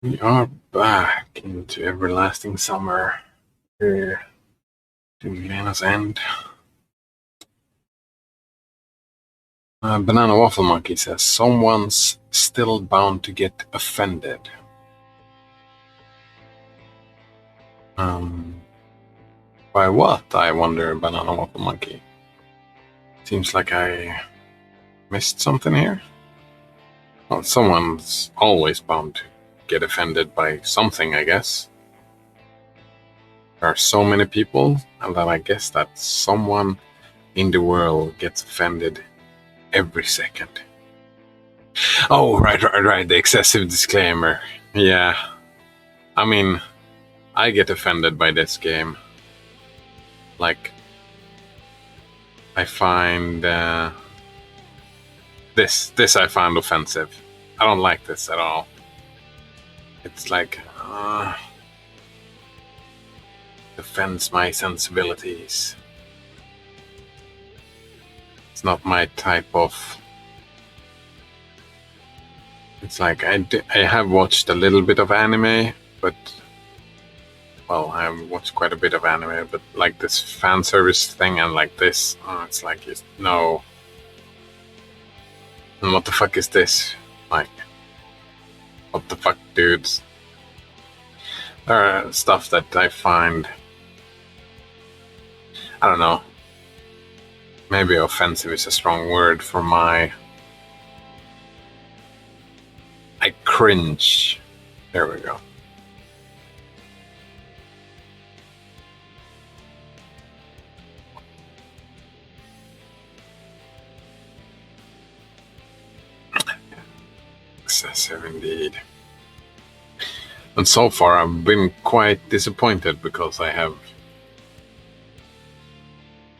We are back into everlasting summer here to Lena's End. Banana Waffle Monkey says, someone's still bound to get offended. By what, I wonder, Banana Waffle Monkey? Seems like I missed something here. Well, someone's always bound to get offended by something, I guess. There are so many people, and that I guess that someone in the world gets offended every second. Oh, right, the excessive disclaimer. Yeah. I mean, I get offended by this game. Like, I find this I find offensive. I don't like this at all. It's like offends my sensibilities. It's not my type of. It's like I have watched a little bit of anime, but well, I've watched quite a bit of anime, but like this fan service thing and like this, it's like no. And what the fuck is this? Like, what the fuck, dudes? There are stuff that I find, I don't know, maybe offensive is a strong word for my. I cringe. There we go. Excessive indeed. And so far I've been quite disappointed because I have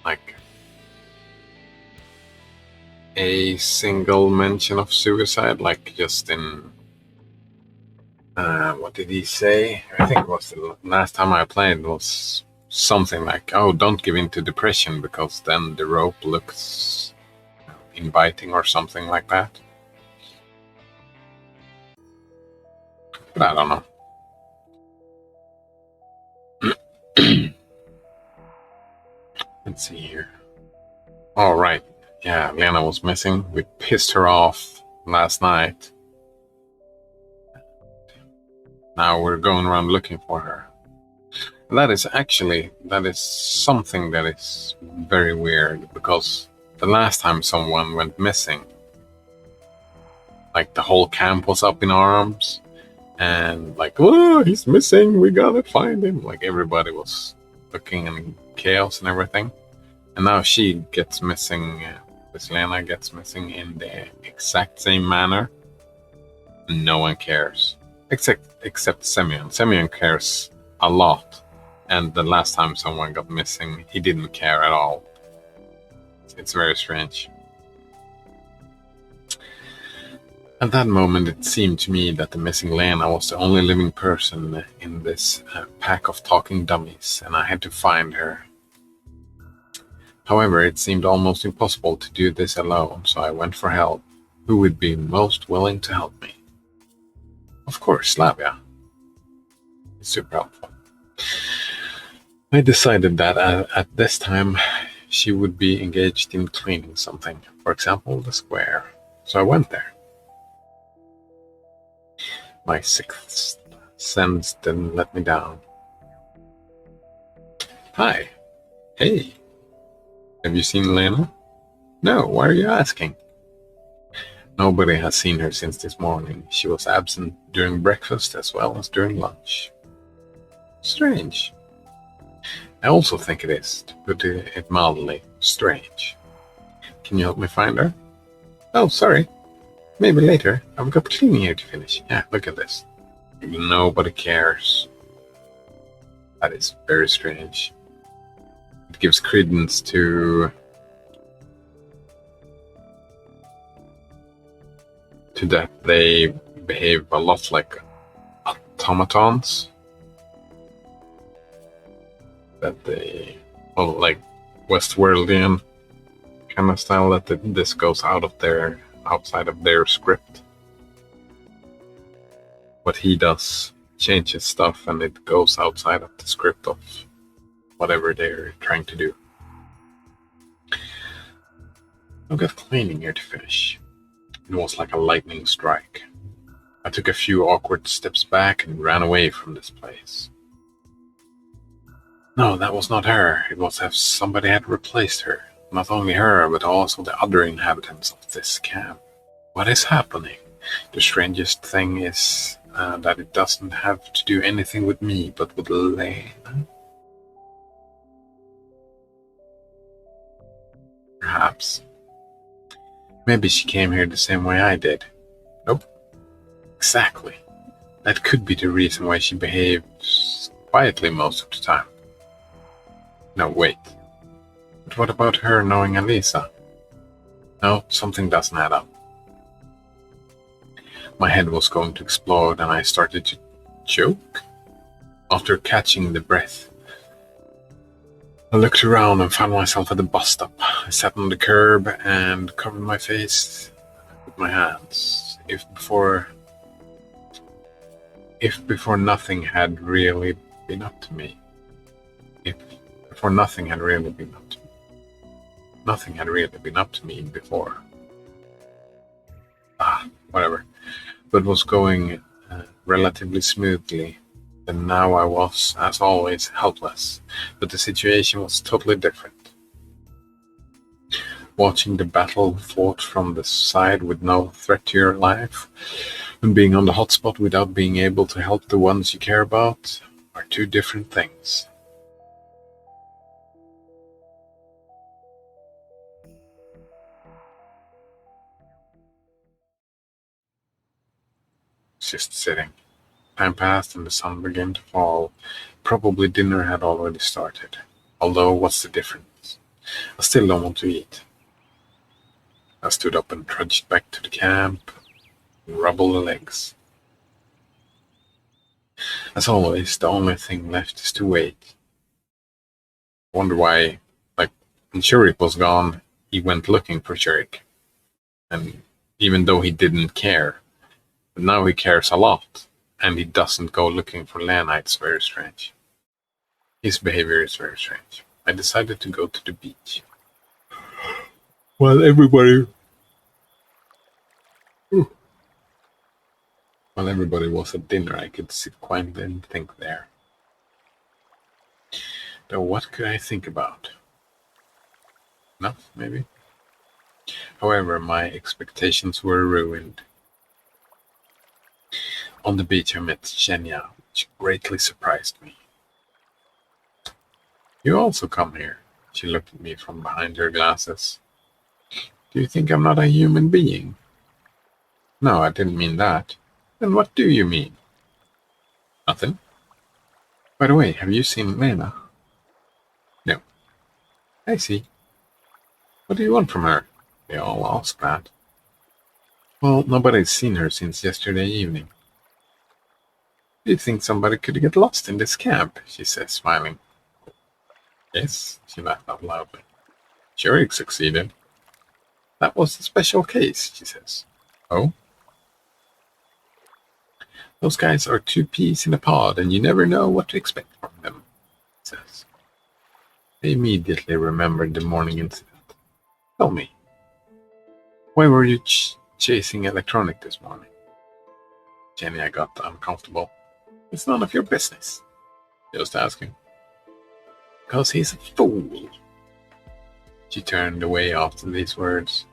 like a single mention of suicide, like just in what did he say? I think it was the last time I played was something like, oh, don't give in to depression because then the rope looks inviting or something like that. But I don't know. Let's see here. All right. Yeah, Lena was missing. We pissed her off last night. Now we're going around looking for her. That is something that is very weird, because the last time someone went missing, like the whole camp was up in arms and like, oh, he's missing, we gotta find him. Like everybody was looking in chaos and everything. And now she gets missing, this Lena gets missing in the exact same manner. No one cares. Except Semyon. Semyon cares a lot. And the last time someone got missing, he didn't care at all. It's very strange. At that moment, it seemed to me that the missing Lena was the only living person in this pack of talking dummies, and I had to find her. However, it seemed almost impossible to do this alone, so I went for help. Who would be most willing to help me? Of course, Slavia. It's super helpful. I decided that at this time she would be engaged in cleaning something, for example, the square. So I went there. My sixth sense didn't let me down. Hi. Hey. Have you seen Lena? No, why are you asking? Nobody has seen her since this morning. She was absent during breakfast as well as during lunch. Strange. I also think it is, to put it mildly, strange. Can you help me find her? Oh, sorry. Maybe later. I've got cleaning here to finish. Yeah, look at this. Nobody cares. That is very strange. It gives credence to that they behave a lot like automatons. That they, well, like Westworldian kind of style, that this goes outside of their script. what he does changes stuff and it goes outside of the script of whatever they're trying to do. I've got cleaning here to finish. It was like a lightning strike. I took a few awkward steps back and ran away from this place. No, that was not her. It was as if somebody had replaced her. Not only her, but also the other inhabitants of this camp. What is happening? The strangest thing is that it doesn't have to do anything with me, but with Lena. Perhaps. Maybe she came here the same way I did. Nope. Exactly. That could be the reason why she behaves quietly most of the time. No, wait. But what about her knowing Elisa? No, something doesn't add up. My head was going to explode and I started to choke. After catching the breath, I looked around and found myself at the bus stop. I sat on the curb and covered my face with my hands. If before nothing had really been up to me. Nothing had really been up to me before. Whatever. But was going relatively smoothly. And now I was, as always, helpless. But the situation was totally different. Watching the battle fought from the side with no threat to your life, and being on the hotspot without being able to help the ones you care about, are two different things. Just sitting. Time passed and the sun began to fall. Probably dinner had already started. Although, what's the difference? I still don't want to eat. I stood up and trudged back to the camp and rubbed the legs. As always, the only thing left is to wait. I wonder why, when Shurik was gone, he went looking for Shurik. And even though he didn't care, but now he cares a lot. And he doesn't go looking for Lena. It's very strange. His behavior is very strange. I decided to go to the beach. While everybody was at dinner, I could sit quietly and think there. Though what could I think about? No, maybe. However, my expectations were ruined. On the beach I met Shenya, which greatly surprised me. You also come here? She looked at me from behind her glasses. Do you think I'm not a human being? No, I didn't mean that. Then what do you mean? Nothing. By the way, have you seen Lena? No. I see. What do you want from her? They all ask that. Well, nobody's seen her since yesterday evening. Do you think somebody could get lost in this camp? She says, smiling. Yes, she laughed out loudly. Shurik succeeded. That was a special case, she says. Oh? Those guys are two peas in a pod, and you never know what to expect from them, he says. I immediately remembered the morning incident. Tell me, why were you chasing Electronic this morning? Jenny, I got uncomfortable. It's none of your business. Just asking. Because he's a fool. She turned away after these words.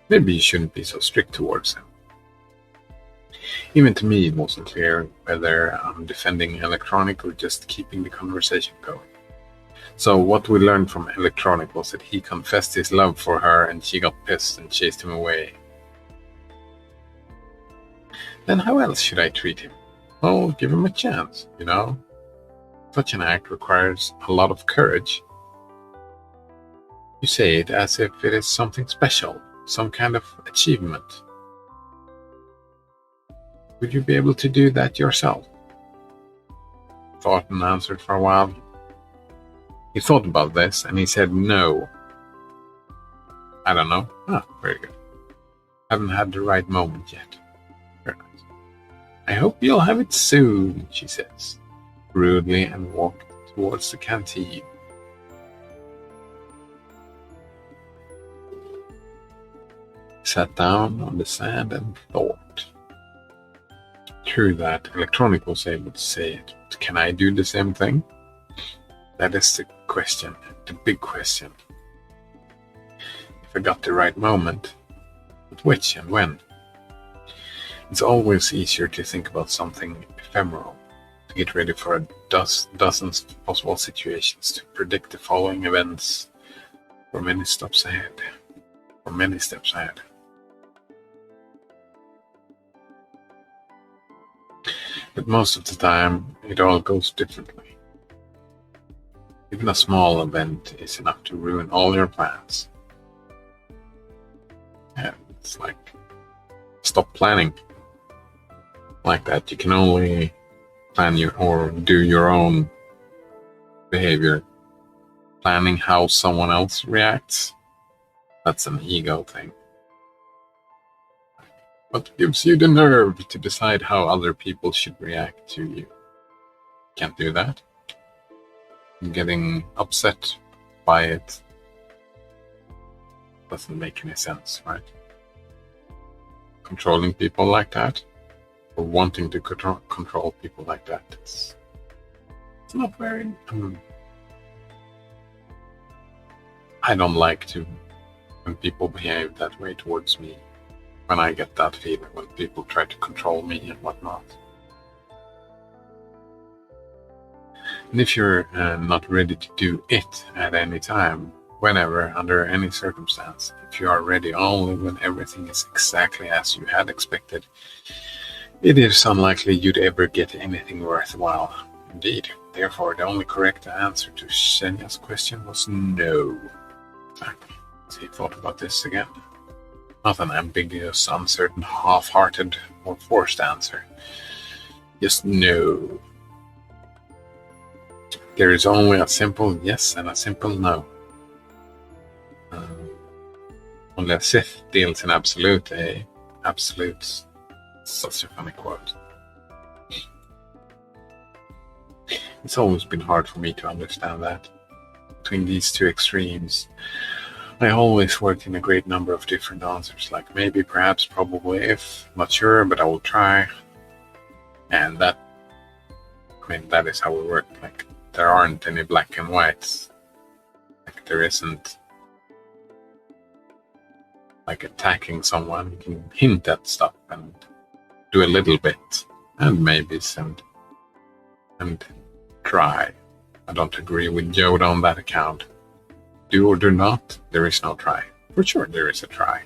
Maybe you shouldn't be so strict towards him. Even to me, it wasn't clear whether I'm defending Electronic or just keeping the conversation going. So what we learned from Electronic was that he confessed his love for her and she got pissed and chased him away. Then how else should I treat him? Well, give him a chance, you know? Such an act requires a lot of courage. You say it as if it is something special, some kind of achievement. Would you be able to do that yourself? Thornton answered for a while. He thought about this and he said no. I don't know. Very good. Haven't had the right moment yet. Very nice. I hope you'll have it soon, she says, rudely, and walks towards the canteen. Sat down on the sand and thought. True that Electronic was able to say it, but can I do the same thing? That is the question, the big question. If I got the right moment, but which and when? It's always easier to think about something ephemeral, to get ready for dozens of possible situations, to predict the following events for many steps ahead. But most of the time, it all goes differently. Even a small event is enough to ruin all your plans. And it's like, stop planning. Like that, you can only plan or do your own behavior. Planning how someone else reacts, that's an ego thing. What gives you the nerve to decide how other people should react to you? Can't do that. Getting upset by it doesn't make any sense, right? Controlling people like that, or wanting to control people like that, it's not very... I don't like to when people behave that way towards me. When I get that feeling, when people try to control me and whatnot. And if you're not ready to do it at any time, whenever, under any circumstance, if you are ready only when everything is exactly as you had expected, it is unlikely you'd ever get anything worthwhile. Indeed. Therefore, the only correct answer to Senya's question was no. Exactly. So he thought about this again. Not an ambiguous, uncertain, half-hearted, or forced answer. Just no. There is only a simple yes and a simple no. Only a Sith deals in absolute, absolutes. Such a funny quote. It's always been hard for me to understand that. Between these two extremes, I always worked in a great number of different answers, like maybe, perhaps, probably, if, not sure, but I will try. And that is how we work. Like, there aren't any black and whites. Like, there isn't, like, attacking someone. You can hint at stuff and do a little bit, and maybe and try. I don't agree with Yoda on that account. Do or do not, there is no try. For sure, there is a try.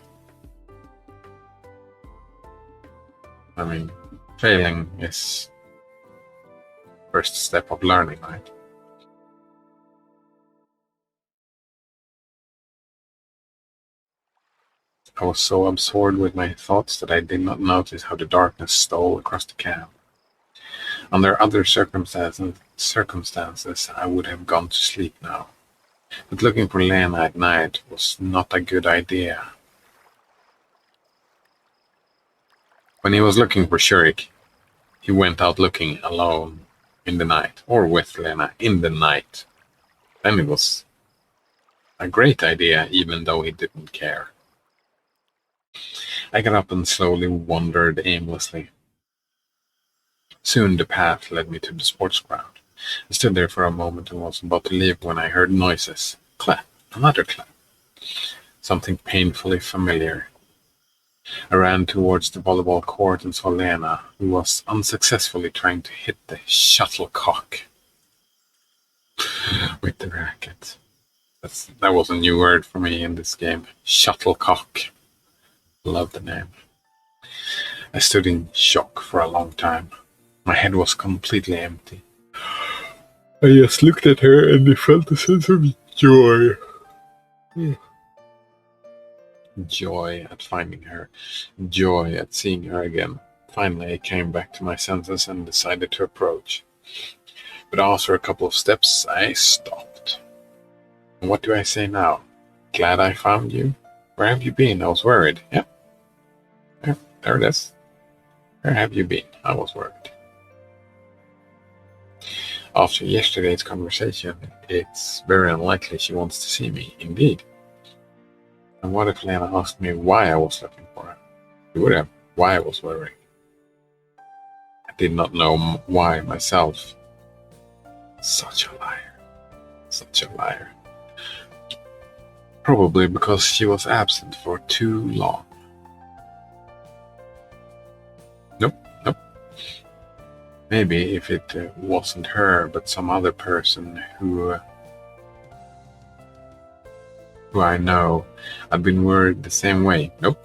I mean, failing is the first step of learning, right? I was so absorbed with my thoughts that I did not notice how the darkness stole across the camp. Under other circumstances, I would have gone to sleep now. But looking for Lena at night was not a good idea. When he was looking for Shurik, he went out looking alone in the night, or with Lena in the night. Then it was a great idea, even though he didn't care. I got up and slowly wandered aimlessly. Soon the path led me to the sports ground. I stood there for a moment and was about to leave when I heard noises. Clap. Another clap. Something painfully familiar. I ran towards the volleyball court and saw Lena, who was unsuccessfully trying to hit the shuttlecock with the racket. That was a new word for me in this game. Shuttlecock. Love the name. I stood in shock for a long time. My head was completely empty. I just looked at her and I felt a sense of joy. Joy at finding her. Joy at seeing her again. Finally, I came back to my senses and decided to approach. But after a couple of steps, I stopped. And what do I say now? Glad I found you? Where have you been? I was worried. Yeah, there it is. Where have you been? I was worried. After yesterday's conversation, it's very unlikely she wants to see me, indeed. And what if Lena asked me why I was looking for her? She would have, why I was worrying. I did not know why myself. Such a liar. Such a liar. Probably because she was absent for too long. Nope. Maybe if it wasn't her, but some other person who I know, I'd been worried the same way. Nope.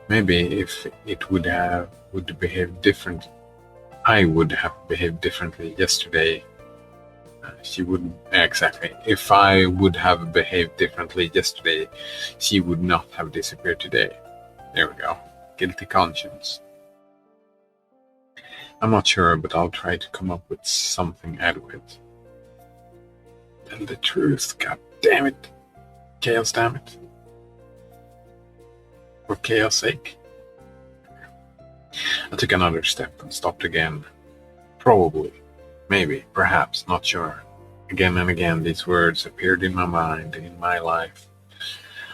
Maybe if it would behave different, I would have behaved differently yesterday. She wouldn't exactly. If I would have behaved differently yesterday, she would not have disappeared today. There we go. Guilty conscience. I'm not sure, but I'll try to come up with something adequate. Tell the truth, god damn it. Chaos, damn it. For chaos' sake. I took another step and stopped again. Probably. Maybe. Perhaps. Not sure. Again and again these words appeared in my mind, in my life.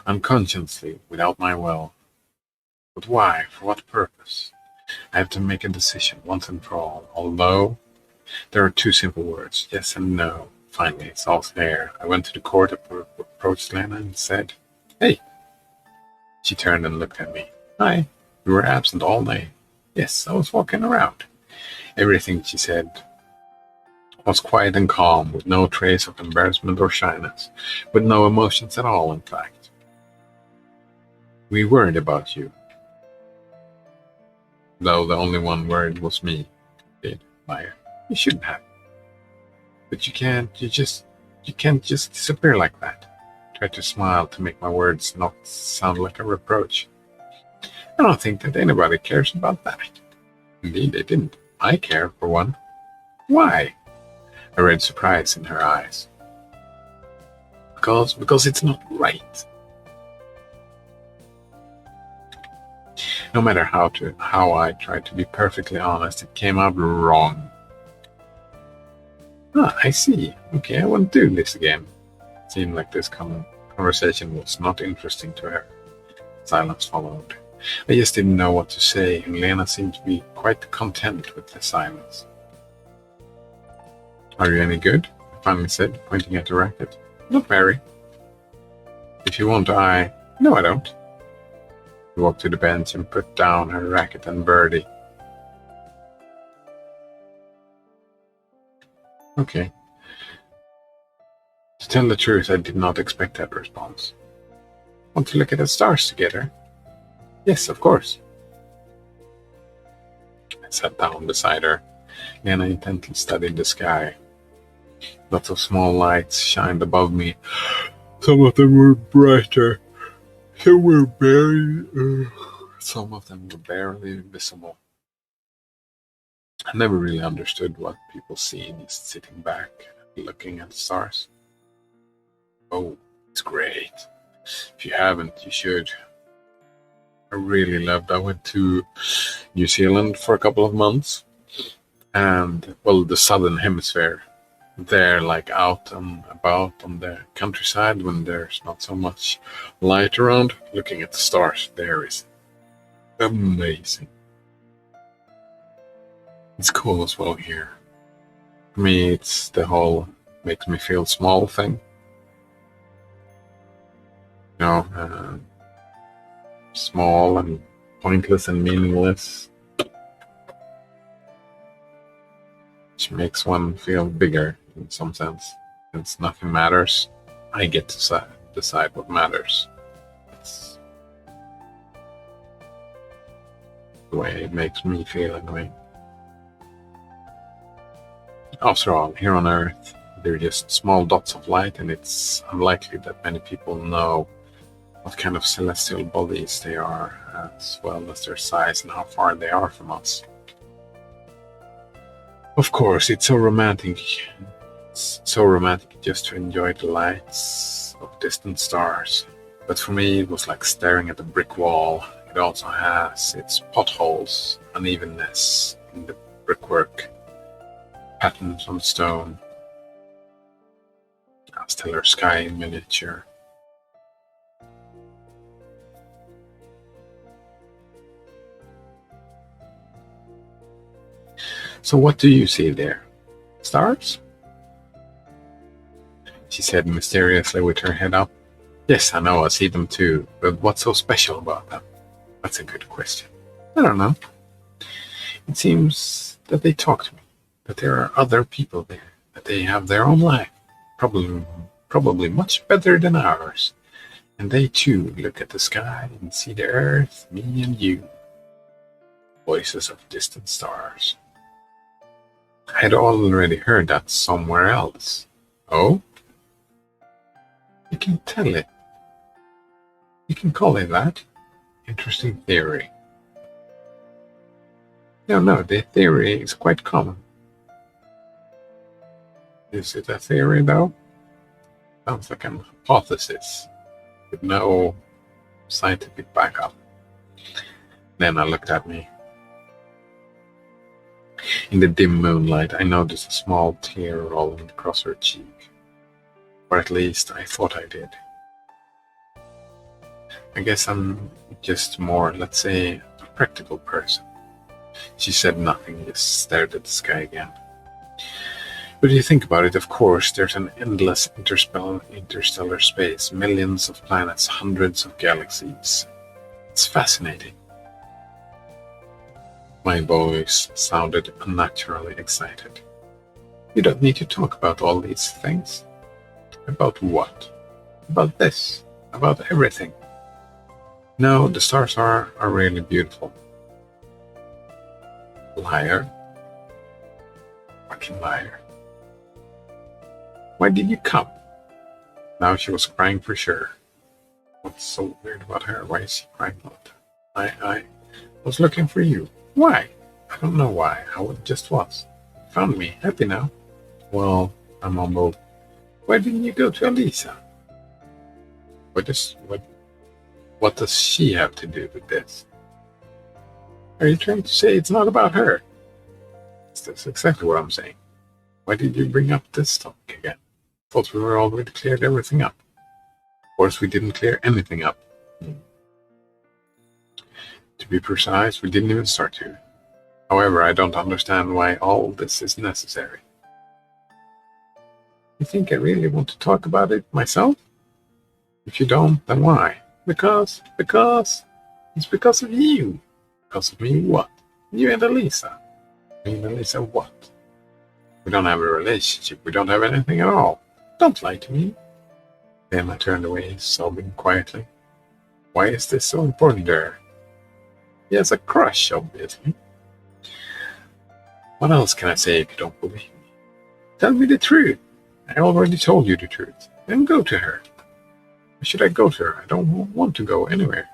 Unconsciously, without my will. But why? For what purpose? I have to make a decision once and for all, although there are two simple words, yes and no. Finally, it's all clear. I went to the court, approached Lena and said, "Hey." She turned and looked at me. "Hi, you were absent all day." "Yes, I was walking around." Everything she said was quiet and calm, with no trace of embarrassment or shyness, with no emotions at all, in fact. "We worried about you." Though the only one worried was me. Did, liar. You shouldn't have. But you can't just disappear like that. Tried to smile to make my words not sound like a reproach. I don't think that anybody cares about that. Indeed, they didn't. I care, for one. Why? I read surprise in her eyes. Because it's not right. No matter how I tried to be perfectly honest, it came out wrong. I see. Okay, I won't do this again. It seemed like this conversation was not interesting to her. Silence followed. I just didn't know what to say, and Lena seemed to be quite content with the silence. "Are you any good?" I finally said, pointing at the racket. "Not very." "If you want, No, I don't." She walked to the bench and put down her racket and birdie. Okay. To tell the truth, I did not expect that response. "Want to look at the stars together?" "Yes, of course." I sat down beside her. Lena intently studied the sky. Lots of small lights shined above me. Some of them were brighter. Some of them were barely visible. I never really understood what people see just sitting back, looking at the stars. Oh, it's great. If you haven't, you should. I really loved. I went to New Zealand for a couple of months, and the southern hemisphere. There, like out and about on the countryside, when there's not so much light around, looking at the stars there is amazing. It's cool as well here. For me, it's the whole makes me feel small thing. Small and pointless and meaningless, which makes one feel bigger in some sense. Since nothing matters, I get to decide what matters. That's the way it makes me feel anyway. After all, here on Earth, they're just small dots of light, and it's unlikely that many people know what kind of celestial bodies they are, as well as their size and how far they are from us. Of course, it's so romantic just to enjoy the lights of distant stars. But for me, it was like staring at a brick wall. It It also has its potholes, unevenness in the brickwork, patterns on stone, a stellar sky in miniature. So what do you see there? Stars? She said mysteriously with her head up. Yes, I know, I see them too, but what's so special about them? That's a good question. I don't know. It seems that they talk to me, that there are other people there, that they have their own life, probably much better than ours. And they too look at the sky and see the earth, me and you. Voices of distant stars. I had already heard that somewhere else. Oh? You can tell it. You can call it that. Interesting theory. No, the theory is quite common. Is it a theory, though? Sounds like an hypothesis with no scientific backup. Lena looked at me. In the dim moonlight, I noticed a small tear rolling across her cheek. Or at least I thought I did. I guess I'm just more, let's say, a practical person. She said nothing, just stared at the sky again. But if you think about it, of course, there's an endless interstellar space, millions of planets, hundreds of galaxies. It's fascinating. My voice sounded unnaturally excited. You don't need to talk about all these things. About what? About this. About everything. No, the stars are really beautiful. Liar. Fucking liar. Why did you come? Now she was crying for sure. What's so weird about her? Why is she crying about that? I was looking for you. Why? I don't know why. I just was. Found me. Happy now. Well, I mumbled. Why didn't you go to Elisa? What does she have to do with this? Are you trying to say it's not about her? That's exactly what I'm saying. Why did you bring up this topic again? Thought we were already cleared everything up. Of course, we didn't clear anything up. To be precise, we didn't even start to. However, I don't understand why all this is necessary. You think I really want to talk about it myself? If you don't, then why? Because it's because of you. Because of me what? You and Elisa. Me and Elisa what? We don't have a relationship. We don't have anything at all. Don't lie to me. Then I turned away, sobbing quietly. Why is this so important to her? He has a crush, obviously. What else can I say if you don't believe me? Tell me the truth. I already told you the truth. Then go to her. Why should I go to her? I don't want to go anywhere.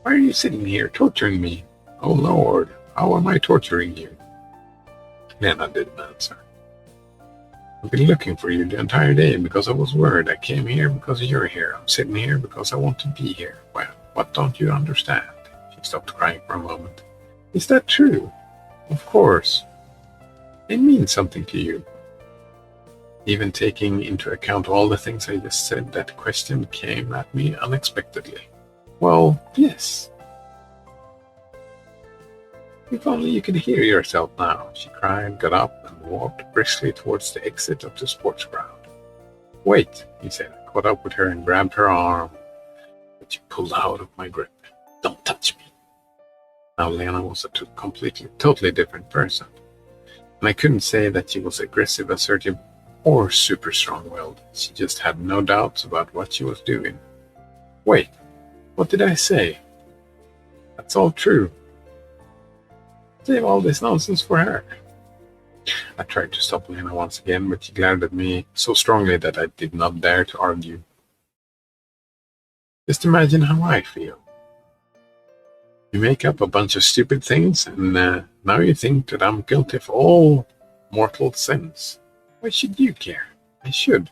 Why are you sitting here torturing me? Oh Lord, how am I torturing you? Lena didn't answer. I've been looking for you the entire day because I was worried. I came here because you're here. I'm sitting here because I want to be here. Well, what don't you understand? She stopped crying for a moment. Is that true? Of course. It means something to you. Even taking into account all the things I just said, that question came at me unexpectedly. Well, yes. If only you could hear yourself now, she cried, got up, and walked briskly towards the exit of the sports ground. Wait, he said, caught up with her and grabbed her arm, but she pulled out of my grip. Don't touch me. Now Lena was a totally different person. And I couldn't say that she was aggressive, assertive, or super strong-willed. She just had no doubts about what she was doing. Wait, what did I say? That's all true. Save all this nonsense for her. I tried to stop Lena once again, but she glared at me so strongly that I did not dare to argue. Just imagine how I feel. You make up a bunch of stupid things, and now you think that I'm guilty of all mortal sins. Why should you care? I should.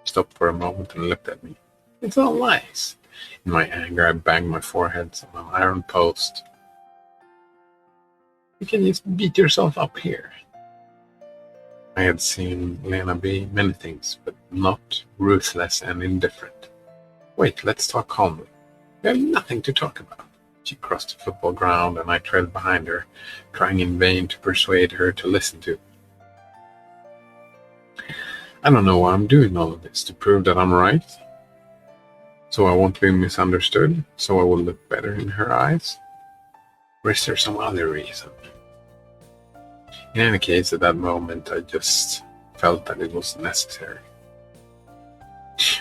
She stopped for a moment and looked at me. It's all lies. In my anger, I banged my forehead on an iron post. You can just beat yourself up here. I had seen Lena be many things, but not ruthless and indifferent. Wait, let's talk calmly. We have nothing to talk about. She crossed the football ground, and I trailed behind her, trying in vain to persuade her to listen to. I don't know why I'm doing all of this, to prove that I'm right? So I won't be misunderstood? So I will look better in her eyes? Or is there some other reason? In any case, at that moment, I just felt that it was necessary.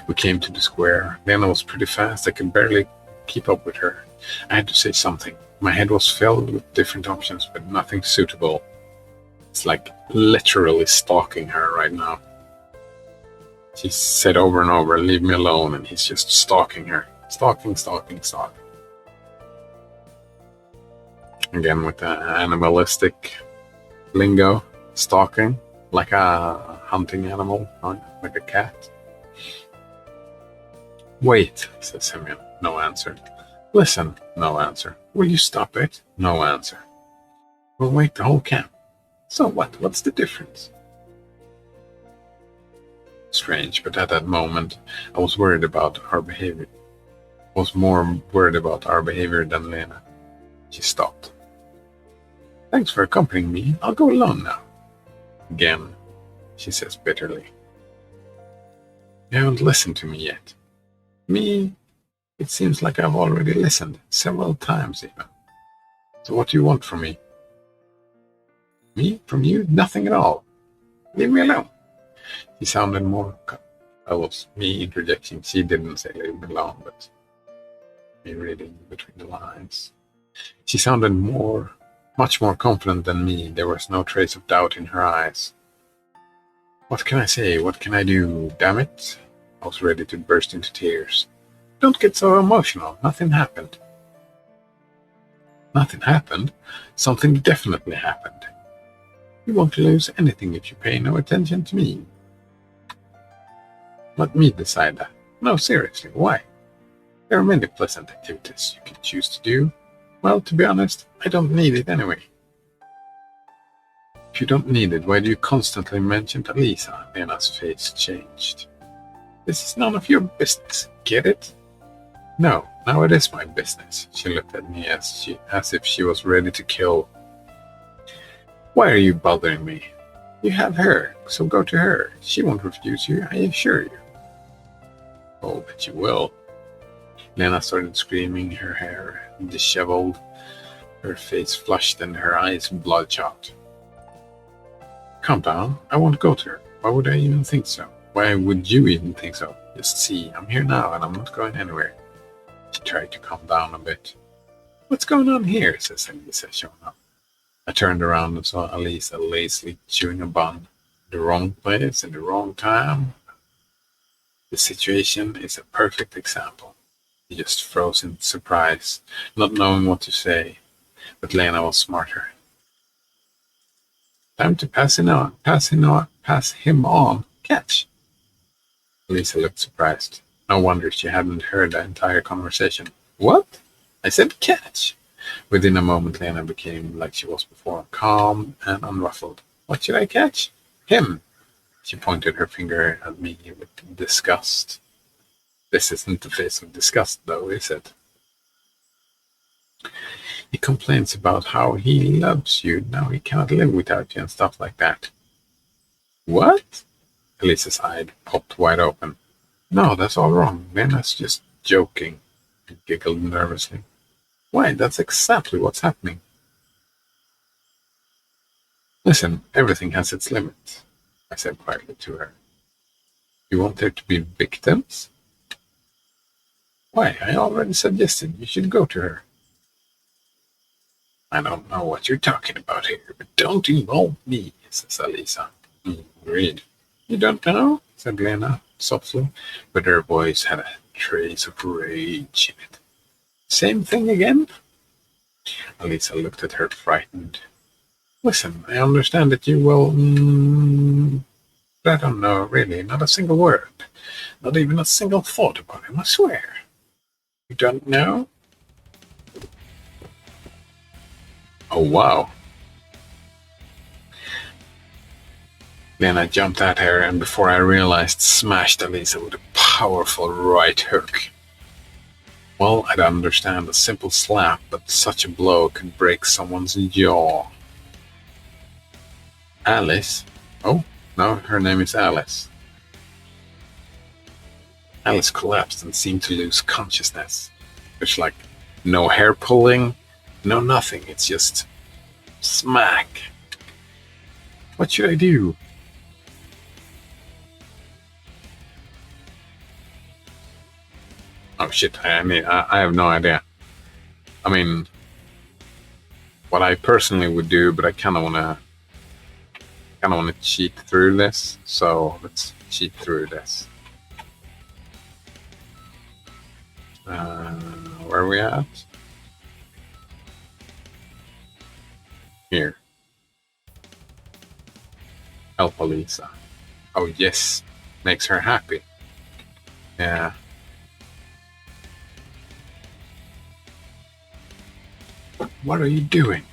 We came to the square. Lena was pretty fast. I could barely keep up with her. I had to say something. My head was filled with different options, but nothing suitable. It's like literally stalking her right now. She said over and over, "Leave me alone," and he's just stalking her. Stalking. Again with the animalistic lingo, stalking, like a hunting animal, like a cat. "Wait," says Simeon. No answer. "Listen," no answer. "Will you stop it?" No answer. "We'll wake the whole camp." So what? What's the difference? Strange, but at that moment, I was worried about our behavior. I was more worried about our behavior than Lena. She stopped. "Thanks for accompanying me. I'll go alone now." Again, she says bitterly. "You haven't listened to me yet." "Me? It seems like I've already listened, several times even. So what do you want from me?" "Me? From you? Nothing at all. Leave me alone." He sounded more... That was me interjecting. She didn't say leave me alone, but me reading between the lines. She sounded much more confident than me. There was no trace of doubt in her eyes. What can I say? What can I do? Damn it. I was ready to burst into tears. Don't get so emotional. Nothing happened. Nothing happened? Something definitely happened. You won't lose anything if you pay no attention to me. Let me decide that. No, seriously, why? There are many pleasant activities you can choose to do. Well, to be honest, I don't need it anyway. If you don't need it, why do you constantly mention Alisa? Lena's face changed. This is none of your business, get it? No, now it is my business. She looked at me as if she was ready to kill. Why are you bothering me? You have her, so go to her. She won't refuse you, I assure you. Oh, but you will. Lena started screaming, her hair disheveled, her face flushed, and her eyes bloodshot. Calm down, I won't go to her. Why would I even think so? Why would you even think so? Just see, I'm here now and I'm not going anywhere. She tried to calm down a bit. What's going on here? Says Alisa, showing up. I turned around and saw Alisa lazily chewing a bun. The wrong place at the wrong time. The situation is a perfect example. He just froze in surprise, not knowing what to say. But Lena was smarter. Time to pass him on. Catch. Lisa looked surprised. No wonder she hadn't heard the entire conversation. What? I said catch. Within a moment, Lena became like she was before, calm and unruffled. What should I catch? Him. She pointed her finger at me with disgust. This isn't the face of disgust, though, is it? He complains about how he loves you, now he cannot live without you, and stuff like that. What? Elisa's eye popped wide open. No, that's all wrong. Lena's just joking. He giggled nervously. Why, that's exactly what's happening. Listen, everything has its limits, I said quietly to her. You want there to be victims? Why, I already suggested you should go to her. I don't know what you're talking about here, but don't involve me, says Alisa. Agreed. You don't know? Said Lena softly, but her voice had a trace of rage in it. Same thing again? Alisa looked at her frightened. Listen, I understand that you will... but I don't know, really, not a single word. Not even a single thought about him, I swear. You don't know? Oh, wow. Lena jumped at her, and before I realized, smashed Elisa with a powerful right hook. Well, I'd understand a simple slap, but such a blow could break someone's jaw. Alice? Oh, no, her name is Alice. Alice collapsed and seemed to lose consciousness. There's like no hair pulling, no nothing. It's just smack. What should I do? Oh shit! I have no idea. I mean, what I personally would do, but I kind of wanna cheat through this. So let's cheat through this. Where are we at? Here. Help Elisa. Oh yes, makes her happy. Yeah. What are you doing?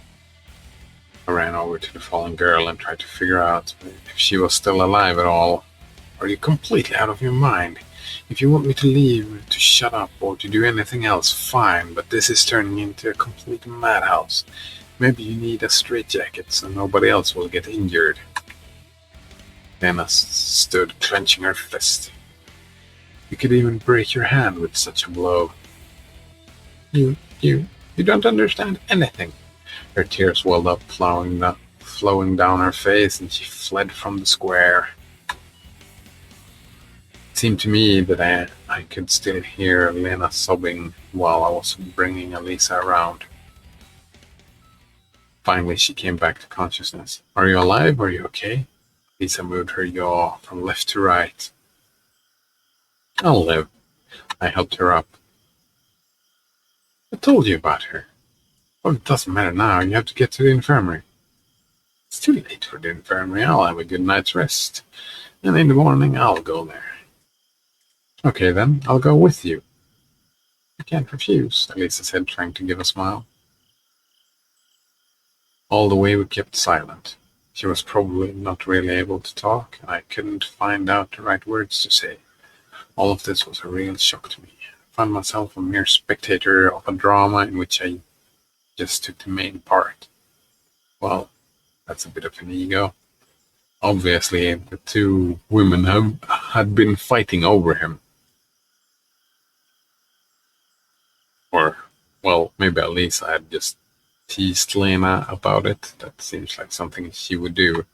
I ran over to the fallen girl and tried to figure out if she was still alive at all. Are you completely out of your mind? If you want me to leave, to shut up, or to do anything else, fine, but this is turning into a complete madhouse. Maybe you need a straitjacket so nobody else will get injured. Lena stood clenching her fist. You could even break your hand with such a blow. You don't understand anything. Her tears welled up, flowing down her face, and she fled from the square. It seemed to me that I could still hear Lena sobbing while I was bringing Elisa around. Finally, she came back to consciousness. Are you alive? Are you okay? Lisa moved her jaw from left to right. I'll live. I helped her up. I told you about her. Oh, it doesn't matter now. You have to get to the infirmary. It's too late for the infirmary. I'll have a good night's rest. And in the morning, I'll go there. Okay, then. I'll go with you. I can't refuse, Elisa said, trying to give a smile. All the way we kept silent. She was probably not really able to talk, and I couldn't find out the right words to say. All of this was a real shock to me. I found myself a mere spectator of a drama in which I just took the main part. Well, that's a bit of an ego. Obviously, the two women had been fighting over him. Or, well, maybe at least I had just teased Lena about it. That seems like something she would do.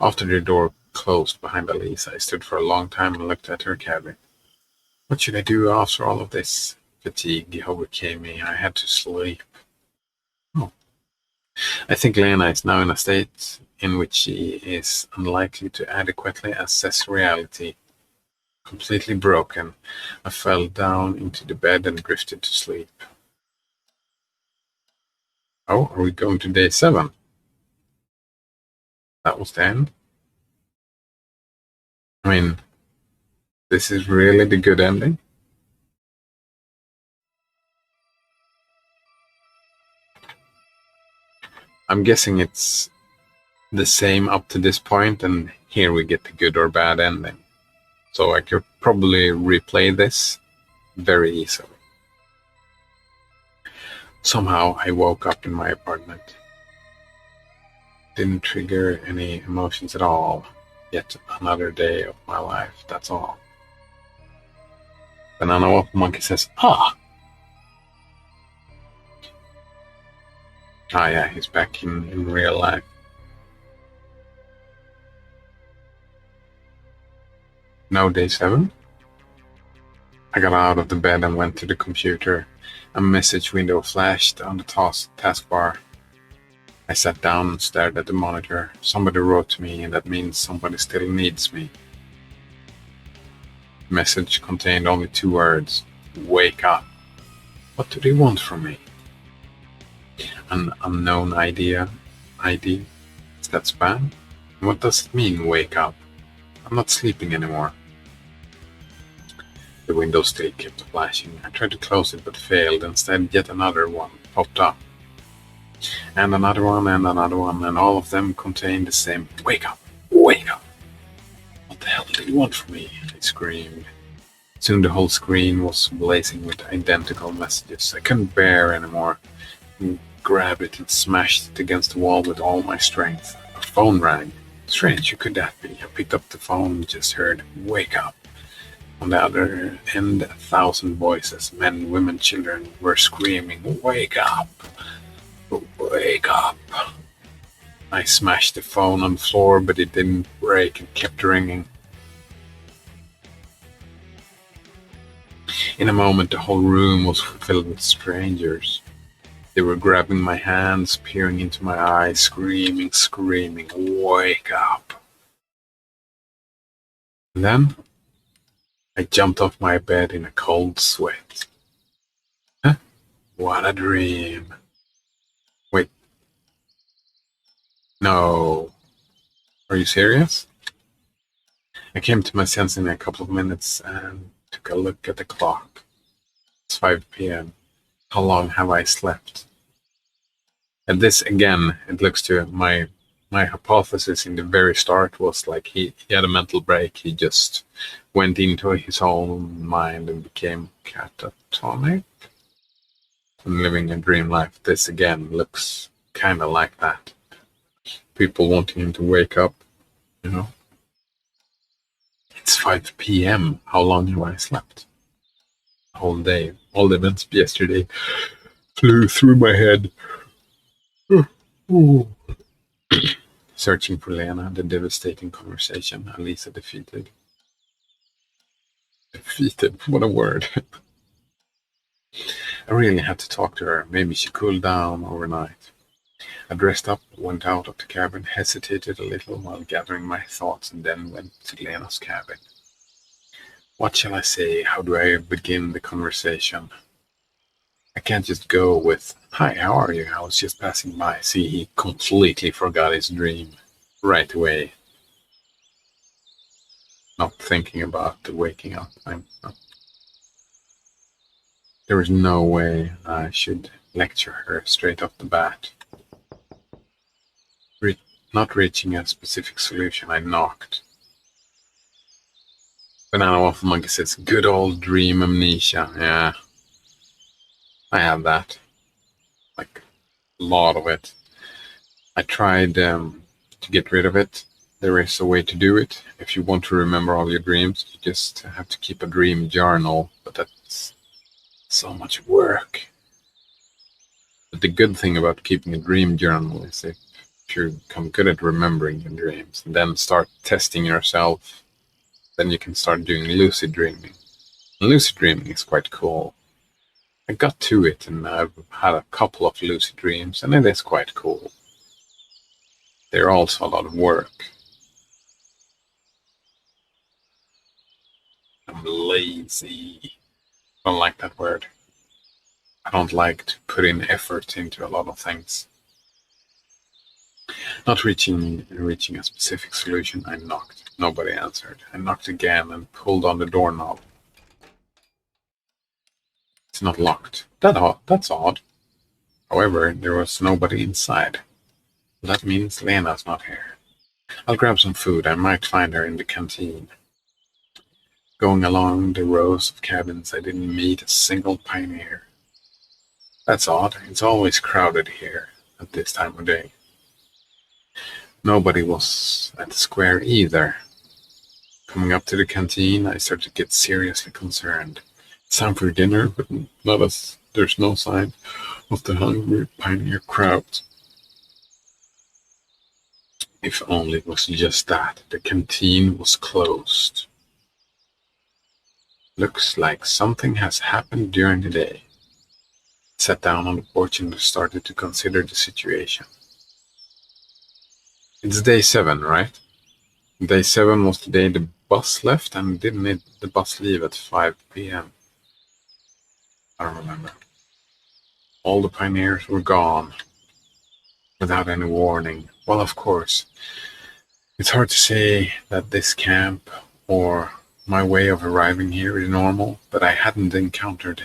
After the door closed behind Elisa, I stood for a long time and looked at her cabin. What should I do after all of this? Fatigue overcame me. I had to sleep. Oh. I think Lena is now in a state in which she is unlikely to adequately assess reality. Completely broken, I fell down into the bed and drifted to sleep. Oh, are we going to day 7? That was the end? I mean, this is really the good ending? I'm guessing it's the same up to this point, and here we get the good or bad ending. So I could probably replay this very easily. Somehow I woke up in my apartment. Didn't trigger any emotions at all. Yet another day of my life, that's all. Banana Waffle Monkey says, Ah, yeah, he's back in real life. No, day 7? I got out of the bed and went to the computer. A message window flashed on the taskbar. I sat down and stared at the monitor. Somebody wrote to me, and that means somebody still needs me. The message contained only 2 words. Wake up. What do they want from me? An unknown ID? Is that spam? What does it mean, wake up? I'm not sleeping anymore. The window still kept flashing. I tried to close it but failed. Instead, yet another one popped up. And another one, and all of them contained the same "Wake up! Wake up!" What the hell did you want from me? I screamed. Soon the whole screen was blazing with identical messages. I couldn't bear anymore. I grabbed it and smashed it against the wall with all my strength. A phone rang. Strange, who could that be? I picked up the phone and just heard "Wake up!" On the other end, 1,000 voices, men, women, children, were screaming, "Wake up! Wake up!" I smashed the phone on the floor, but it didn't break and kept ringing. In a moment, the whole room was filled with strangers. They were grabbing my hands, peering into my eyes, screaming, "Wake up!" And then I jumped off my bed in a cold sweat. Huh? What a dream. Wait, no. Are you serious? I came to my senses in a couple of minutes and took a look at the clock. It's 5 p.m. How long have I slept? And this again, it looks to my hypothesis in the very start was like he had a mental break. He just went into his own mind and became catatonic and living a dream life. This again looks kind of like that. People wanting him to wake up, you know. It's 5 p.m. How long have I slept? The whole day. All the events yesterday flew through my head. Searching for Lena, the devastating conversation Alisa defeated. Defeated, what a word. I really had to talk to her. Maybe she cooled down overnight. I dressed up, went out of the cabin, hesitated a little while gathering my thoughts, and then went to Lena's cabin. What shall I say? How do I begin the conversation? I can't just go with, "Hi, how are you? I was just passing by." See, he completely forgot his dream right away. Not thinking about the waking up. There was no way I should lecture her straight off the bat. Not reaching a specific solution, I knocked. Banana Waffle Monkey says, "Good old dream amnesia." Yeah, I have that. Like, a lot of it. I tried to get rid of it. There is a way to do it. If you want to remember all your dreams, you just have to keep a dream journal. But that's so much work. But the good thing about keeping a dream journal is if you become good at remembering your dreams and then start testing yourself, then you can start doing lucid dreaming. And lucid dreaming is quite cool. I got to it and I've had a couple of lucid dreams and it is quite cool. They're also a lot of work. I'm lazy. I don't like that word. I don't like to put in effort into a lot of things. Not reaching a specific solution, I knocked. Nobody answered. I knocked again and pulled on the doorknob. It's not locked. That's odd. However, there was nobody inside. That means Lena's not here. I'll grab some food. I might find her in the canteen. Going along the rows of cabins, I didn't meet a single pioneer. That's odd. It's always crowded here at this time of day. Nobody was at the square either. Coming up to the canteen, I started to get seriously concerned. It's time for dinner, but there's no sign of the hungry pioneer crowd. If only it was just that. The canteen was closed. Looks like something has happened during the day. I sat down on the porch and started to consider the situation. It's day 7, right? Day 7 was the day the bus left, and didn't the bus leave at 5 p.m.? I don't remember. All the pioneers were gone, without any warning. Well, of course, it's hard to say that this camp or My way of arriving here is normal, but I hadn't encountered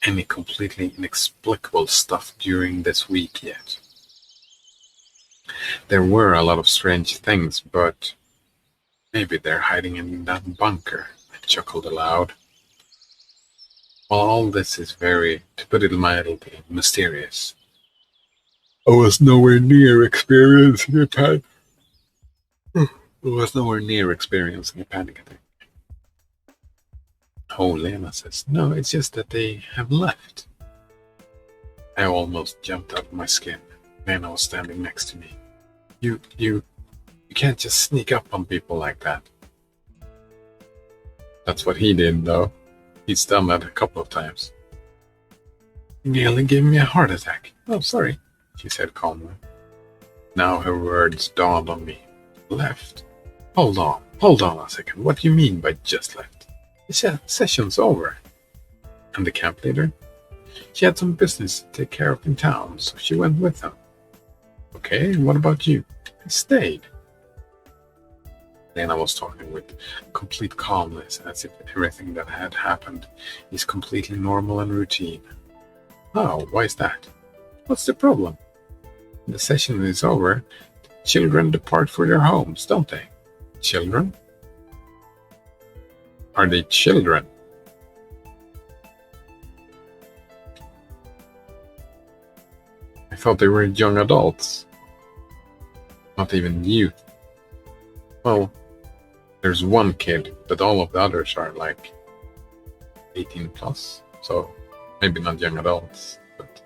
any completely inexplicable stuff during this week yet. There were a lot of strange things, but maybe they're hiding in that bunker. I chuckled aloud. Well, all this is very, to put it mildly, mysterious. I was nowhere near experiencing a panic. I was nowhere near experiencing a panic attack. Oh, Lena says, no, it's just that they have left. I almost jumped out of my skin. Lena was standing next to me. You can't just sneak up on people like that. That's what he did, though. He's done that a couple of times. You nearly gave me a heart attack. Oh, sorry, she said calmly. Now her words dawned on me. Left? Hold on a second. What do you mean by just left? The session's over. And the camp leader? She had some business to take care of in town, so she went with them. Okay, and what about you? I stayed. Lena was talking with complete calmness, as if everything that had happened is completely normal and routine. Oh, why is that? What's the problem? When the session is over, children depart for their homes, don't they? Children? Are they children? I thought they were young adults. Not even youth. Well, there's one kid, but all of the others are like 18 plus, so maybe not young adults, but...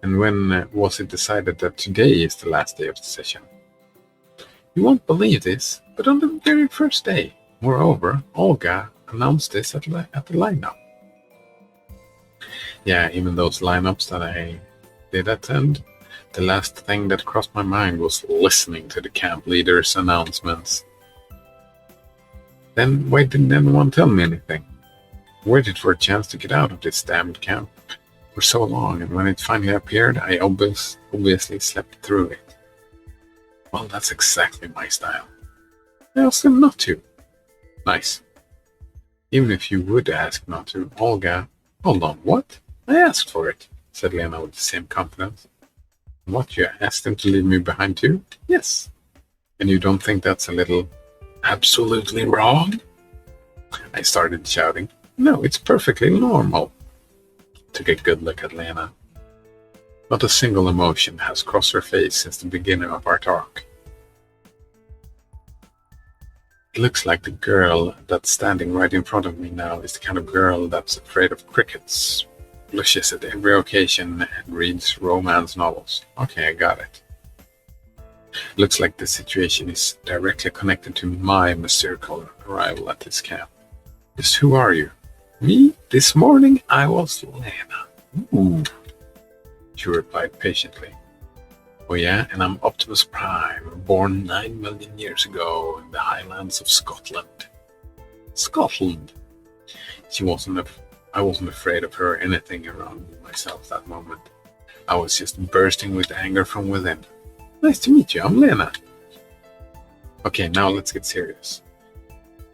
And when was it decided that today is the last day of the session? You won't believe this, but on the very first day. Moreover, Olga announced this at the lineup. Yeah, even those lineups that I did attend, the last thing that crossed my mind was listening to the camp leader's announcements. Then why didn't anyone tell me anything? Waited for a chance to get out of this damned camp for so long, and when it finally appeared, I obviously slept through it. Well, that's exactly my style. I asked them not to. Nice. Even if you would ask not to, Olga... Hold on, what? I asked for it, said Lena with the same confidence. What, you asked him to leave me behind too? Yes. And you don't think that's a little absolutely wrong? I started shouting. No, it's perfectly normal. Took a good look at Lena. Not a single emotion has crossed her face since the beginning of our talk. It looks like the girl that's standing right in front of me now is the kind of girl that's afraid of crickets, blushes at every occasion, and reads romance novels. Okay, I got it. Looks like the situation is directly connected to my mystical arrival at this camp. Just who are you? Me? This morning I was Lena. Ooh, she replied patiently. Oh yeah, and I'm Optimus Prime, born 9 million years ago in the highlands of Scotland. Scotland! I wasn't afraid of her or anything around myself that moment. I was just bursting with anger from within. Nice to meet you, I'm Lena. Okay, now let's get serious.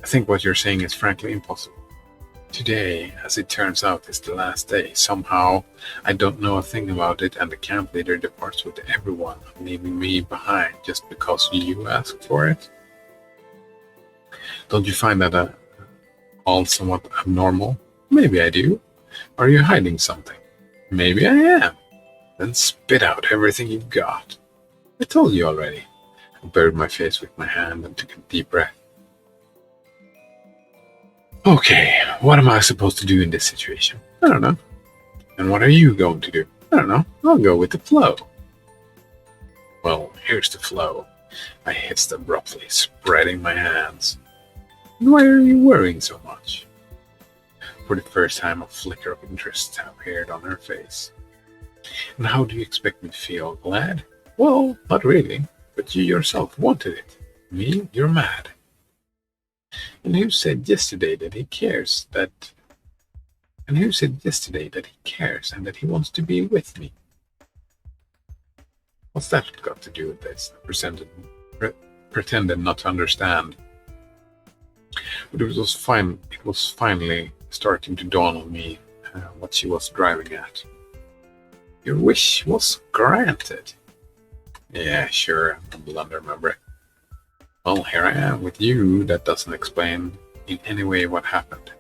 I think what you're saying is frankly impossible. Today, as it turns out, is the last day. Somehow, I don't know a thing about it, and the camp leader departs with everyone, leaving me behind just because you asked for it. Don't you find that all somewhat abnormal? Maybe I do. Are you hiding something? Maybe I am. Then spit out everything you've got. I told you already. I buried my face with my hand and took a deep breath. Okay, what am I supposed to do in this situation? I don't know. And what are you going to do? I don't know. I'll go with the flow. Well, here's the flow. I hissed abruptly, spreading my hands. And why are you worrying so much? For the first time, a flicker of interest appeared on her face. And how do you expect me to feel? Glad? Well, not really. But you yourself wanted it. Me? You're mad. And who said yesterday that he cares and that he wants to be with me? What's that got to do with this? I pretended not to understand. But it was finally starting to dawn on me what she was driving at. Your wish was granted. Yeah, sure, I remember. Well, here I am with you. That doesn't explain in any way what happened.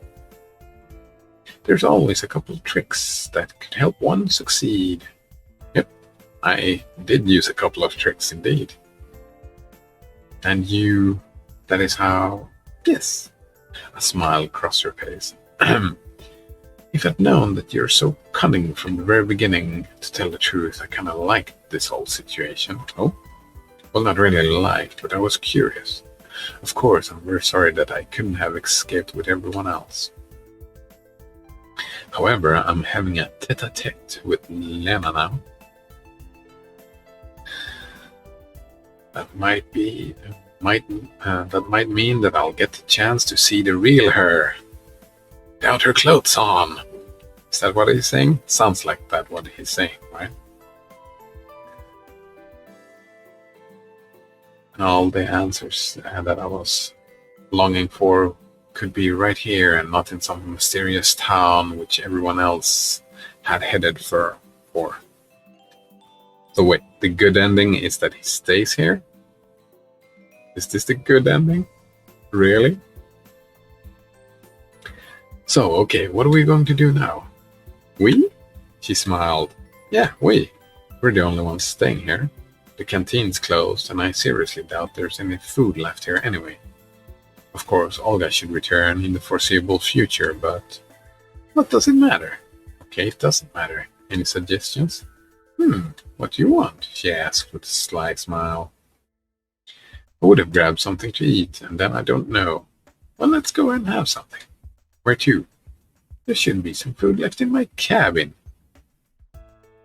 There's always a couple of tricks that could help one succeed. Yep, I did use a couple of tricks indeed. And that is how, yes, a smile crossed her face. If I'd known that you're so cunning from the very beginning, to tell the truth, I kind of liked this whole situation. Oh? Well, not really liked, but I was curious. Of course, I'm very sorry that I couldn't have escaped with everyone else. However, I'm having a tete-a-tete with Lena now. That might mean that I'll get the chance to see the real her. Without her clothes on. Is that what he's saying? Sounds like that what he's saying, right? And all the answers that I was longing for could be right here and not in some mysterious town which everyone else had headed for. So wait, the good ending is that he stays here? Is this the good ending? Really? So, okay, what are we going to do now? We? She smiled. Yeah, we. We're the only ones staying here. The canteen's closed, and I seriously doubt there's any food left here anyway. Of course, Olga should return in the foreseeable future, but what does it matter? Okay, it doesn't matter. Any suggestions? What do you want? She asked with a sly smile. I would have grabbed something to eat, and then I don't know. Well, let's go and have something. Where to? There should be some food left in my cabin.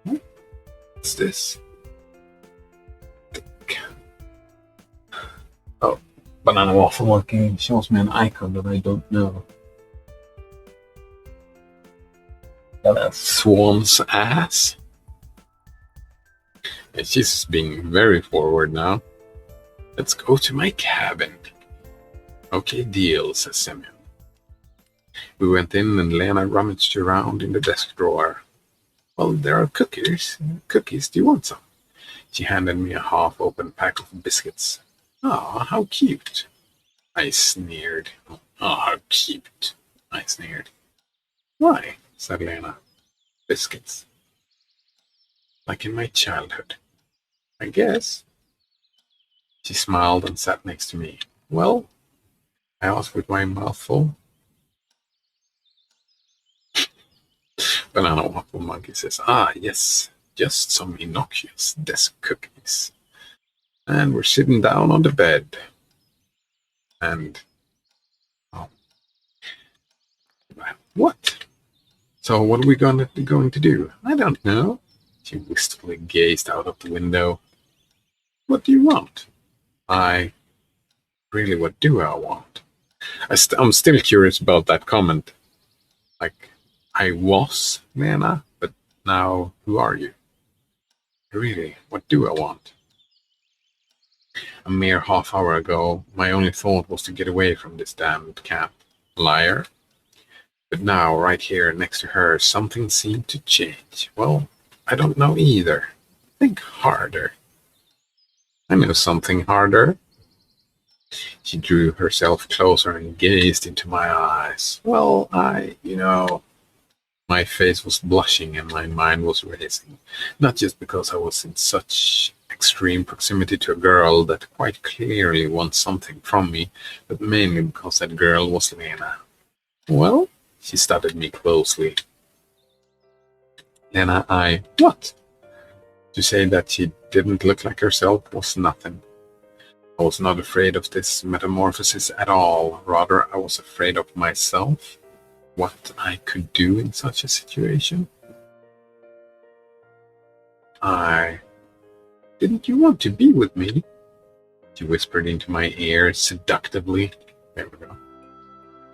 What's this? Oh, Banana Waffle Walking shows me an icon that I don't know. That's Swan's ass? And she's being very forward now. Let's go to my cabin. Okay, deal, says Semyon. We went in and Lena rummaged around in the desk drawer. Well, there are cookies. Cookies, do you want some? She handed me a half-open pack of biscuits. Ah, how cute. I sneered. Ah, how cute. I sneered. Why? Said Lena. Biscuits. Like in my childhood. I guess. She smiled and sat next to me. Well? I asked with my mouth full. Banana Waffle Monkey says, ah, yes, just some innocuous desk cookies. And we're sitting down on the bed. And, oh, what? So what are we going to do? I don't know. She wistfully gazed out of the window. What do you want? Really, what do I want? I'm still curious about that comment. Like, I was Lena, but now who are you? Really, what do I want? A mere half hour ago, my only thought was to get away from this damned camp. Liar. But now, right here next to her, something seemed to change. Well, I don't know either. Think harder. I know something harder. She drew herself closer and gazed into my eyes. Well, my face was blushing and my mind was racing. Not just because I was in such extreme proximity to a girl that quite clearly wants something from me, but mainly because that girl was Lena. Well, she studied me closely. Lena, what? To say that she didn't look like herself was nothing. I was not afraid of this metamorphosis at all. Rather, I was afraid of myself. What I could do in such a situation. Didn't you want to be with me? She whispered into my ear seductively. There we go.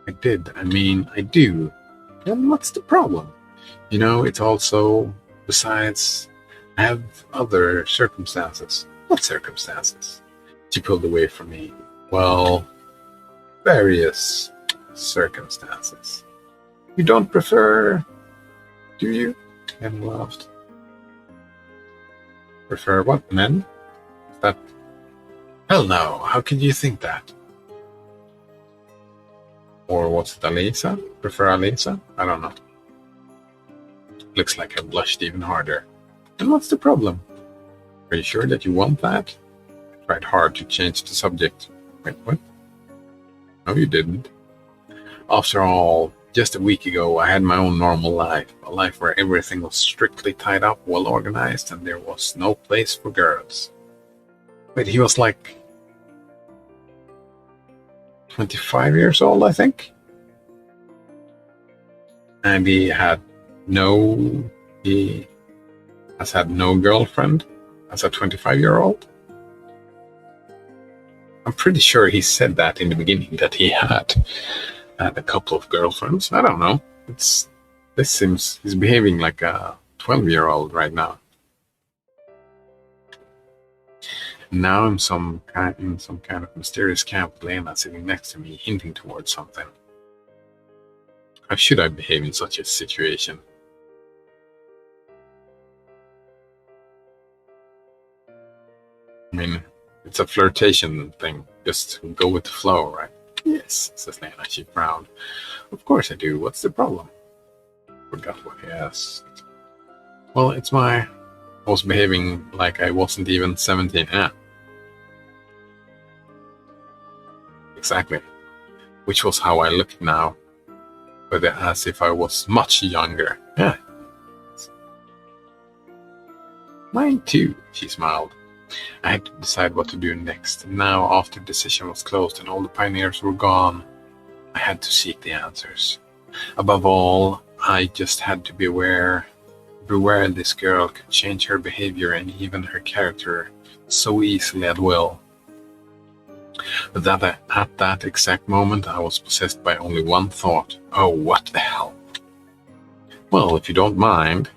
I did. I do. And what's the problem? It's also, besides, I have other circumstances. What circumstances? She pulled away from me. Well, various circumstances. You don't prefer, do you? And laughed. Prefer what, men? Is that? Hell no, how could you think that? Or was it Alisa? Prefer Alisa? I don't know. Looks like I blushed even harder. And what's the problem? Are you sure that you want that? I tried hard to change the subject. Wait, what? No, you didn't. After all, just a week ago, I had my own normal life. A life where everything was strictly tied up, well organized, and there was no place for girls. Wait, he was like 25 years old, I think? And he has had no girlfriend as a 25-year-old. I'm pretty sure he said that in the beginning, that he had a couple of girlfriends. I don't know. He's behaving like a 12-year-old right now. Now I'm in some kind of mysterious camp with Lena sitting next to me, hinting towards something. How should I behave in such a situation? I mean, it's a flirtation thing. Just go with the flow, right? Yes, says Lena. She frowned. Of course I do. What's the problem? Forgot what he asked. Well, I was behaving like I wasn't even 17. Yeah. Exactly. Which was how I looked now. But as if I was much younger. Yeah. Mine too, she smiled. I had to decide what to do next. Now, after the decision was closed and all the pioneers were gone, I had to seek the answers. Above all, I just had to beware this girl could change her behavior and even her character so easily at will. But at that exact moment, I was possessed by only one thought. Oh, what the hell? Well, if you don't mind.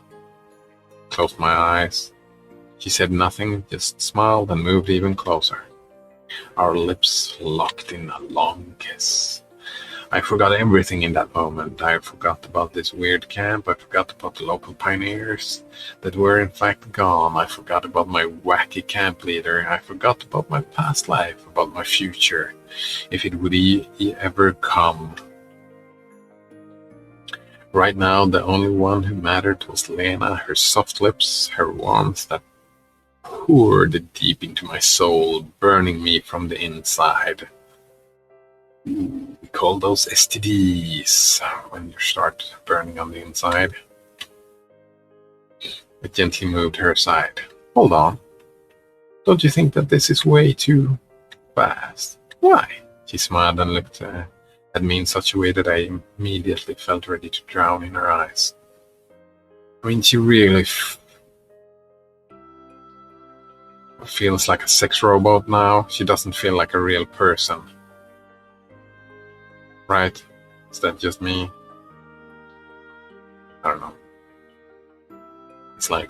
Closed my eyes. She said nothing, just smiled and moved even closer. Our lips locked in a long kiss. I forgot everything in that moment. I forgot about this weird camp. I forgot about the local pioneers that were in fact gone. I forgot about my wacky camp leader. I forgot about my past life, about my future, if it would ever come. Right now, the only one who mattered was Lena, her soft lips, her warmth that poured deep into my soul, burning me from the inside. We call those STDs when you start burning on the inside. I gently moved her aside. Hold on. Don't you think that this is way too fast? Why? She smiled and looked at me in such a way that I immediately felt ready to drown in her eyes. I mean, she really feels like a sex robot now. She doesn't feel like a real person. Right? Is that just me? I don't know. It's like,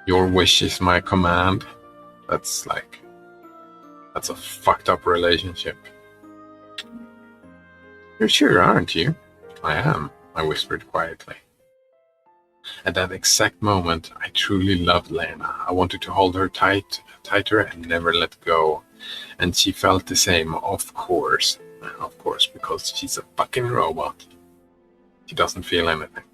your wish is my command. That's a fucked up relationship. You're sure, aren't you? I am, I whispered quietly. At that exact moment, I truly loved Lena. I wanted to hold her tighter and never let go. And she felt the same, of course. Of course, because she's a fucking robot. She doesn't feel anything.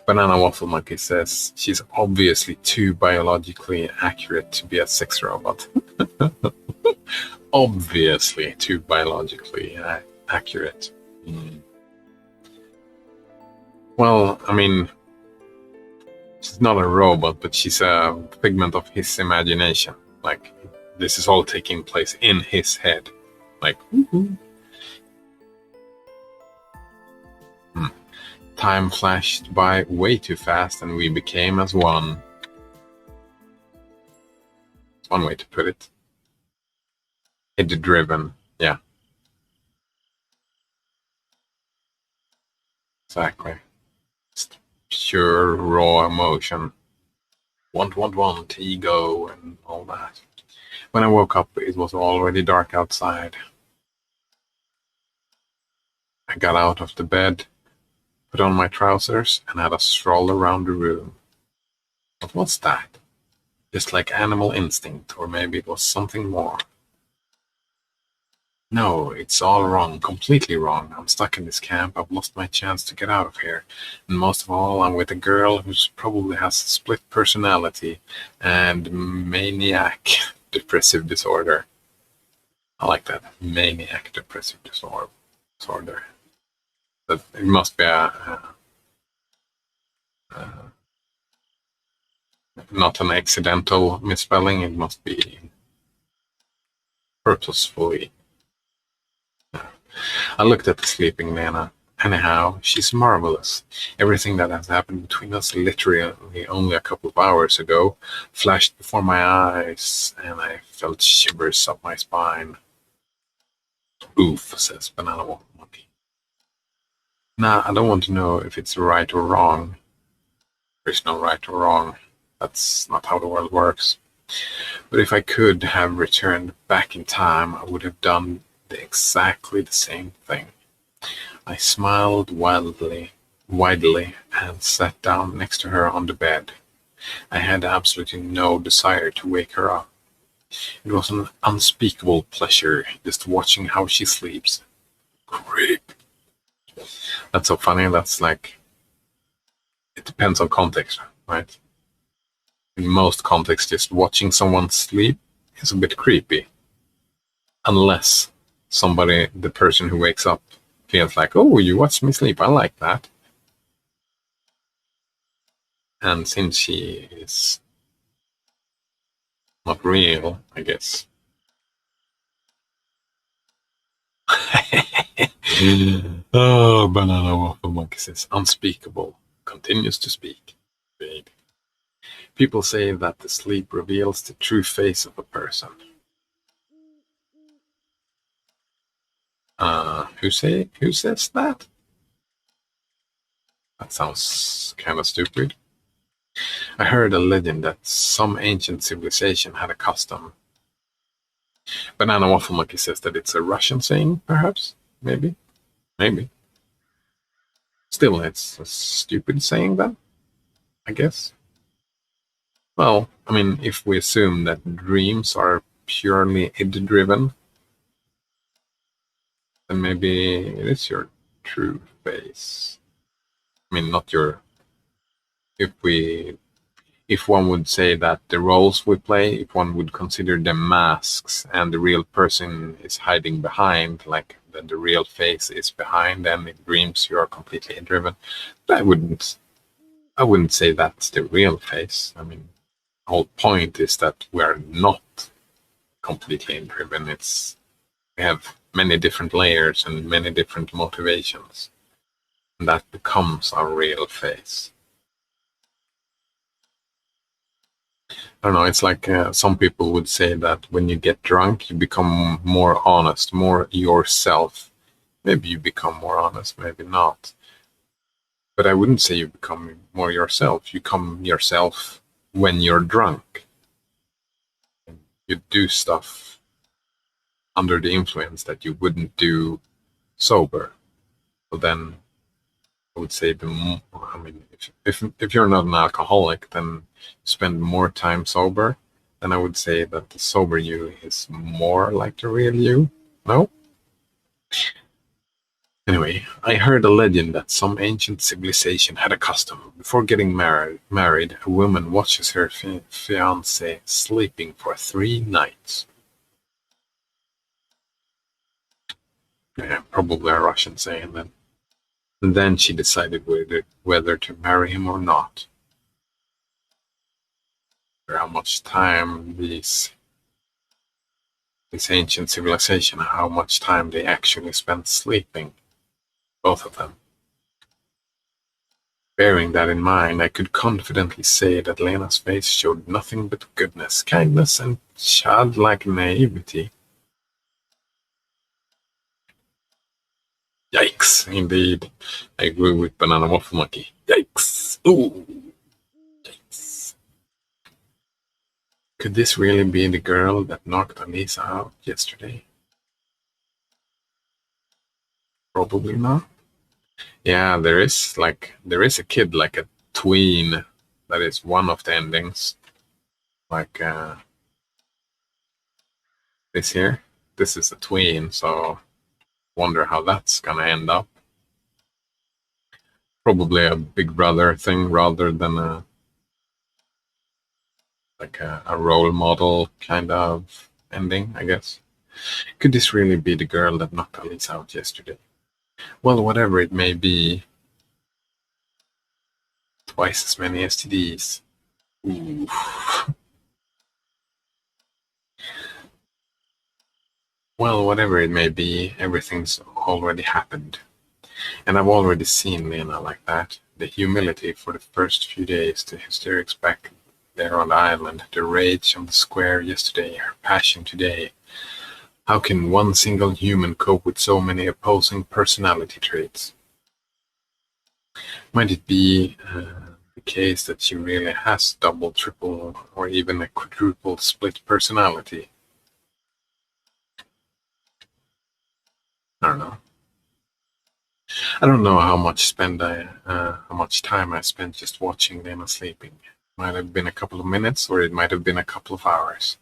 Banana Waffle Monkey says she's obviously too biologically accurate to be a sex robot. Obviously too biologically accurate. Well, I mean, she's not a robot, but she's a figment of his imagination. Like, this is all taking place in his head. Like, Time flashed by way too fast and we became as one. That's one way to put it. Head-driven, yeah. Exactly. pure raw emotion. Want, ego, and all that. When I woke up, it was already dark outside. I got out of the bed, put on my trousers, and had a stroll around the room. What was that? Just like animal instinct, or maybe it was something more. No, it's all wrong, completely wrong. I'm stuck in this camp. I've lost my chance to get out of here. And most of all, I'm with a girl who probably has a split personality and maniac depressive disorder. I like that. Maniac depressive disorder. That it must be not an accidental misspelling. It must be purposefully. I looked at the sleeping Lena. Anyhow, she's marvelous. Everything that has happened between us literally only a couple of hours ago flashed before my eyes, and I felt shivers up my spine. Oof, says Banana Waffle Monkey. Nah, I don't want to know if it's right or wrong. There's no right or wrong. That's not how the world works. But if I could have returned back in time, I would have done exactly the same thing. I smiled widely, and sat down next to her on the bed. I had absolutely no desire to wake her up. It was an unspeakable pleasure just watching how she sleeps. Creep. That's so funny. That's like, it depends on context, right? In most contexts, just watching someone sleep is a bit creepy. Unless the person who wakes up, feels like, oh, you watched me sleep, I like that. And since she is not real, I guess. Oh, Banana Waffle Monkey says, unspeakable, continues to speak. Baby. People say that the sleep reveals the true face of a person. Who says that? That sounds kind of stupid. I heard a legend that some ancient civilization had a custom. Banana Waffle Monkey says that it's a Russian saying, perhaps? Maybe. Still, it's a stupid saying then, I guess. Well, I mean, if we assume that dreams are purely id-driven, then maybe it is your true face. I mean, not your... If one would say that the roles we play, if one would consider them masks and the real person is hiding behind, like the real face is behind, and in dreams you are completely driven, but I wouldn't say that's the real face. I mean, the whole point is that we're not completely driven. We have many different layers and many different motivations, and that becomes our real face. I don't know, it's like some people would say that when you get drunk, you become more honest, more yourself. Maybe you become more honest, maybe not. But I wouldn't say you become more yourself. You become yourself when you're drunk. You do stuff under the influence that you wouldn't do sober. So then I would say I mean, if you're not an alcoholic, then you spend more time sober. Then I would say that the sober you is more like the real you. No? Anyway, I heard a legend that some ancient civilization had a custom. Before getting married, a woman watches her fiancé sleeping for 3 nights. Yeah, probably a Russian saying that. And then she decided whether to marry him or not. How much time this ancient civilization, how much time they actually spent sleeping, both of them. Bearing that in mind, I could confidently say that Lena's face showed nothing but goodness, kindness, and childlike naivety. Yikes, indeed. I agree with Banana Waffle Monkey. Yikes. Ooh. Yikes. Could this really be the girl that knocked Alisa out yesterday? Probably not. Yeah, there is a kid, like a tween, that is one of the endings. Like this here. This is a tween, so wonder how that's gonna end up. Probably a Big Brother thing rather than a role model kind of ending, I guess. Could this really be the girl that knocked Alice out yesterday? Well, whatever it may be, twice as many STDs. Ooh. Well, whatever it may be, everything's already happened. And I've already seen Lena like that. The humility for the first few days, the hysterics back there on the island, the rage on the square yesterday, her passion today. How can one single human cope with so many opposing personality traits? Might it be the case that she really has double, triple, or even a quadruple split personality? I don't know. I don't know how much time I spent just watching Lena sleeping. Might have been a couple of minutes, or it might have been a couple of hours.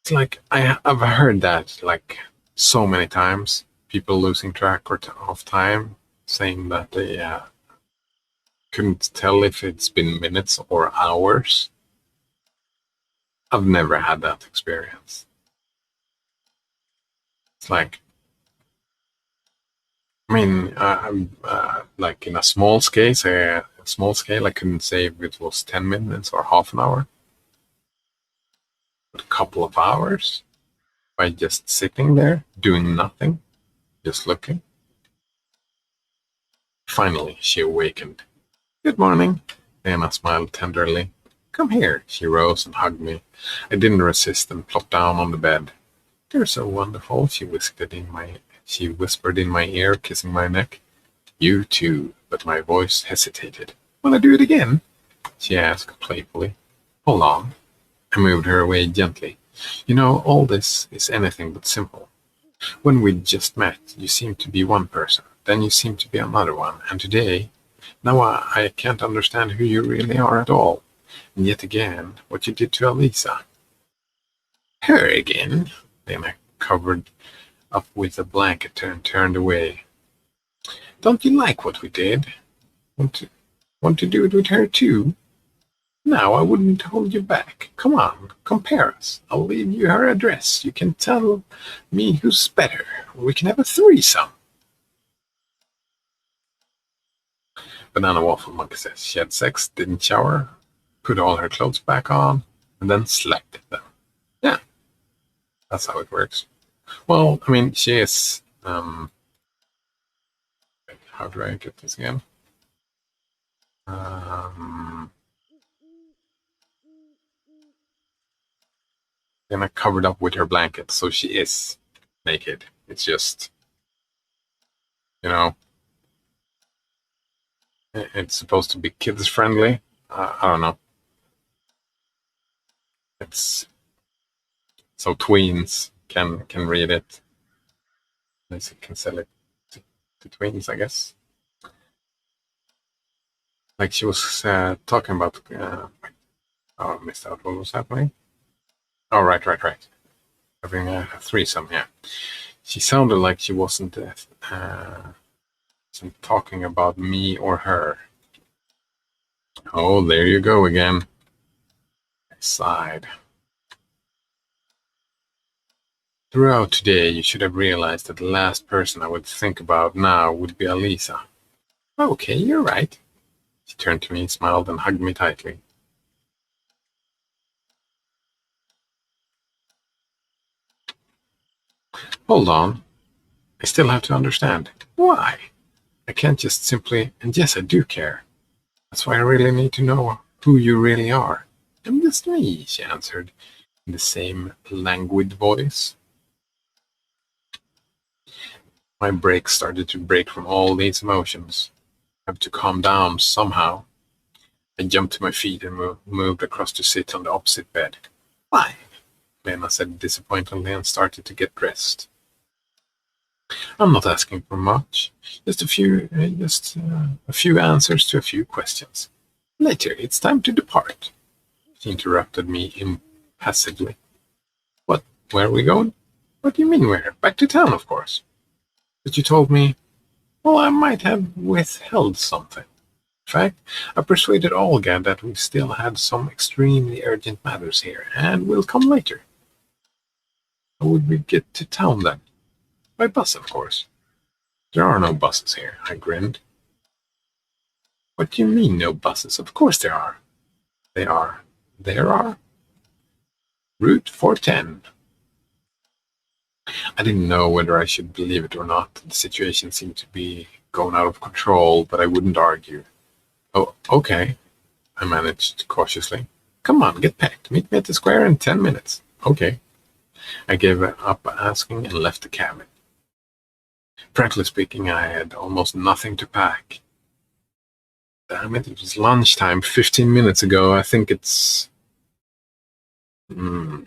It's like I've heard that like so many times. People losing track of time, saying that they couldn't tell if it's been minutes or hours. I've never had that experience. It's like, I mean, I'm like in a small scale, I couldn't say if it was 10 minutes or half an hour, but a couple of hours by just sitting there doing nothing, just looking. Finally, she awakened. Good morning. Lena smiled tenderly. Come here. She rose and hugged me. I didn't resist and plopped down on the bed. You're so wonderful, she whispered in my ear, kissing my neck. You too, but my voice hesitated. Wanna do it again? She asked playfully. Hold on. I moved her away gently. You know, all this is anything but simple. When we just met, you seemed to be one person, then you seemed to be another one, and today, now I can't understand who you really are at all. And yet again, what you did to Alisa. Her again? Lena covered up with a blanket and turned away. Don't you like what we did? Want to do it with her too? Now I wouldn't hold you back. Come on, compare us. I'll leave you her address. You can tell me who's better. We can have a threesome. Banana Waffle Monkey says she had sex, didn't shower, put all her clothes back on, and then slept them. Yeah, that's how it works. Well, I mean, she is. How do I get this again? Lena covered up with her blanket, so she is naked. It's just, you know, it's supposed to be kids friendly. I don't know. It's so tweens can read it. They can sell it to tweens, I guess. Like she was talking about. Oh, I missed out. What was happening? Oh, right. Having a threesome. Yeah. She sounded like she wasn't talking about me or her. Oh, there you go again. I sighed. Throughout today, you should have realized that the last person I would think about now would be Alisa. Okay, you're right. She turned to me, smiled, and hugged me tightly. Hold on. I still have to understand. Why? I can't just simply, and yes, I do care. That's why I really need to know who you really are. I'm just me, she answered, in the same languid voice. My brakes started to break from all these emotions. have to calm down somehow. I jumped to my feet and moved across to sit on the opposite bed. Why? Lena said disappointedly and started to get dressed. I'm not asking for much, just a few answers to a few questions. Later, it's time to depart. She interrupted me impassively. What? Where are we going? What do you mean where? Back to town, of course. But you told me, well, I might have withheld something. In fact, I persuaded Olga that we still had some extremely urgent matters here, and will come later. How would we get to town then? By bus, of course. There are no buses here, I grinned. What do you mean, no buses? Of course there are. There are? Route 410. I didn't know whether I should believe it or not. The situation seemed to be going out of control, but I wouldn't argue. Oh, okay, I managed cautiously. Come on, get packed. Meet me at the square in 10 minutes. Okay. I gave up asking and left the cabin. Frankly speaking, I had almost nothing to pack. Damn it, it was lunchtime 15 minutes ago. I think it's... I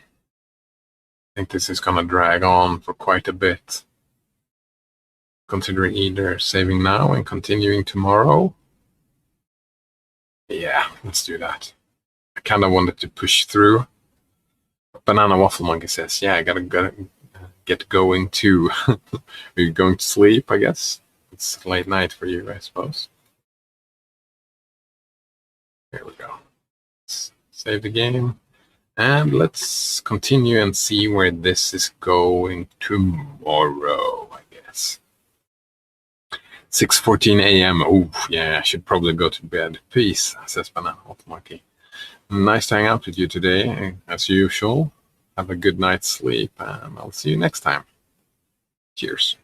think this is gonna drag on for quite a bit. Considering either saving now and continuing tomorrow. Yeah, let's do that. I kind of wanted to push through. Banana Waffle Monkey says, yeah, I gotta get going too. Are you going to sleep, I guess? It's late night for you, I suppose. Here we go. Let's save the game. And let's continue and see where this is going tomorrow, I guess. 6:14 a.m. Oh, yeah, I should probably go to bed. Peace, says Banana Waffle Monkey. Nice to hang out with you today, as usual. Have a good night's sleep, and I'll see you next time. Cheers.